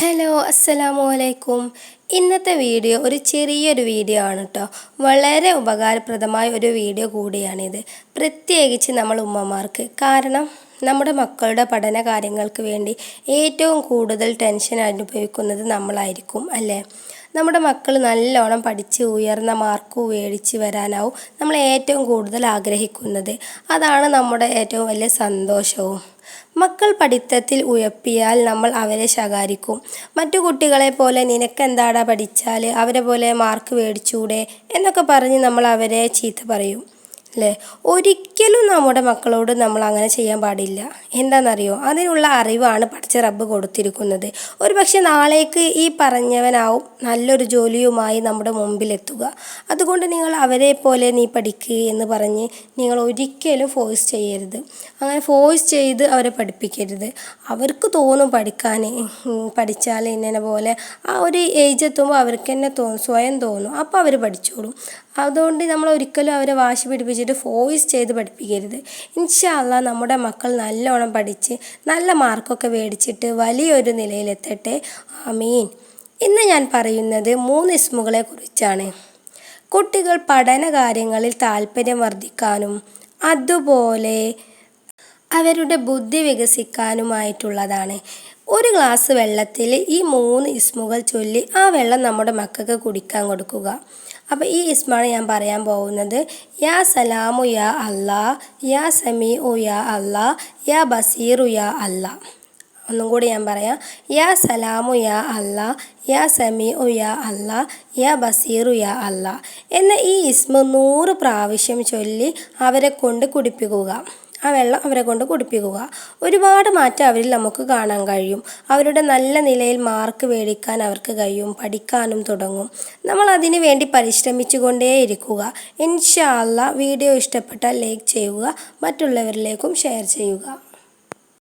Hello അസ്സലാമു അലൈക്കും. ഇന്നത്തെ വീഡിയോ ഒരു ചെറിയൊരു വീഡിയോ ആണ് കേട്ടോ. വളരെ ഉപകാരപ്രദമായ ഒരു വീഡിയോ കൂടിയാണിത്, പ്രത്യേകിച്ച് നമ്മൾ ഉമ്മമാർക്ക്. കാരണം നമ്മുടെ മക്കളുടെ പഠന കാര്യങ്ങൾക്ക് വേണ്ടി ഏറ്റവും കൂടുതൽ ടെൻഷൻ അനുഭവിക്കുന്നത് നമ്മളായിരിക്കും അല്ലേ. നമ്മുടെ മക്കൾ നല്ലോണം പഠിച്ച് ഉയർന്ന മാർക്ക് മേടിച്ച് വരാനാവും നമ്മൾ ഏറ്റവും കൂടുതൽ ആഗ്രഹിക്കുന്നത്. അതാണ് നമ്മുടെ ഏറ്റവും വലിയ സന്തോഷവും. മക്കൾ പഠിത്തത്തിൽ ഉയർത്തിയാൽ നമ്മൾ അവരെ ശകാരിക്കും. മറ്റു കുട്ടികളെ പോലെ നിനക്കെന്താടാ പഠിച്ചാൽ അവരെ പോലെ മാർക്ക് മേടിച്ചൂടെ എന്നൊക്കെ പറഞ്ഞ് നമ്മൾ അവരെ ചീത്ത പറയും അല്ലേ. ഒരിക്കലും നമ്മുടെ മക്കളോട് നമ്മൾ അങ്ങനെ ചെയ്യാൻ പാടില്ല. എന്താണെന്നറിയോ, അതിനുള്ള അറിവാണ് പഠിച്ച റബ്ബ് കൊടുത്തിരിക്കുന്നത്. ഒരു പക്ഷെ നാളേക്ക് ഈ പറഞ്ഞവനാവും നല്ലൊരു ജോലിയുമായി നമ്മുടെ മുമ്പിലെത്തുക. അതുകൊണ്ട് നിങ്ങൾ അവരെ പോലെ നീ പഠിക്കുക എന്ന് പറഞ്ഞ് നിങ്ങൾ ഒരിക്കലും ഫോഴ്സ് ചെയ്യരുത്. അങ്ങനെ ഫോഴ്സ് ചെയ്ത് അവരെ പഠിപ്പിക്കരുത്. അവർക്ക് തോന്നും പഠിക്കാൻ, പഠിച്ചാൽ ഇങ്ങനെ പോലെ ആ ഒരു ഏജ് എത്തുമ്പോൾ അവർക്ക് തന്നെ സ്വയം തോന്നും. അപ്പോൾ അവർ പഠിച്ചോളും. അതുകൊണ്ട് നമ്മൾ ഒരിക്കലും അവരെ വാശി പിടിപ്പിച്ചിട്ട് ഫോഴ്സ് ചെയ്ത് പഠിപ്പിക്കരുത്. ഇൻഷാ അല്ലാഹ് നമ്മുടെ മക്കൾ നല്ലോണം പഠിച്ച് നല്ല മാർക്കൊക്കെ മേടിച്ചിട്ട് വലിയൊരു നിലയിലെത്തട്ടെ. ആമീൻ. ഇന്ന് ഞാൻ പറയുന്നത് 3 ഇസ്മുകളെ കുറിച്ചാണ്. കുട്ടികൾ പഠന കാര്യങ്ങളിൽ താല്പര്യം വർദ്ധിക്കാനും അതുപോലെ അവരുടെ ബുദ്ധി വികസിക്കാനുമായിട്ടുള്ളതാണ്. ഒരു ഗ്ലാസ് വെള്ളത്തിൽ ഈ 3 ഇസ്മുകൾ ചൊല്ലി ആ വെള്ളം നമ്മുടെ മക്കൾക്ക് കുടിക്കാൻ കൊടുക്കുക. അപ്പോൾ ഈ ഇസ്മാണ് ഞാൻ പറയാൻ പോകുന്നത്. യാ സലാമു യാ അല്ലാ, യാ സമീഉ യാ അല്ലാ, യാ ബസീറു യാ അല്ലാ. ഒന്നും കൂടി ഞാൻ പറയാം. യാ സലാമു യാ അല്ലാ, യാ സമീഉ യാ അല്ലാ, യാ ബസീറു യാ അല്ലാ എന്ന ഈ ഇസ്മ 100 പ്രാവശ്യം ചൊല്ലി അവരെ കൊണ്ട് കുടിപ്പിക്കുക. ആ വെള്ളം അവരെ കൊണ്ട് കുടിപ്പിക്കുക. ഒരുപാട് മാറ്റം അവരിൽ നമുക്ക് കാണാൻ കഴിയും. അവരുടെ നല്ല നിലയിൽ മാർക്ക് മേടിക്കാൻ അവർക്ക് കഴിയും. പഠിക്കാനും തുടങ്ങും. നമ്മൾ അതിനു വേണ്ടി പരിശ്രമിച്ചു കൊണ്ടേയിരിക്കുക. ഇൻഷാ അല്ലാഹ് വീഡിയോ ഇഷ്ടപ്പെട്ടാൽ ലൈക്ക് ചെയ്യുക, മറ്റുള്ളവരിലേക്കും ഷെയർ ചെയ്യുക.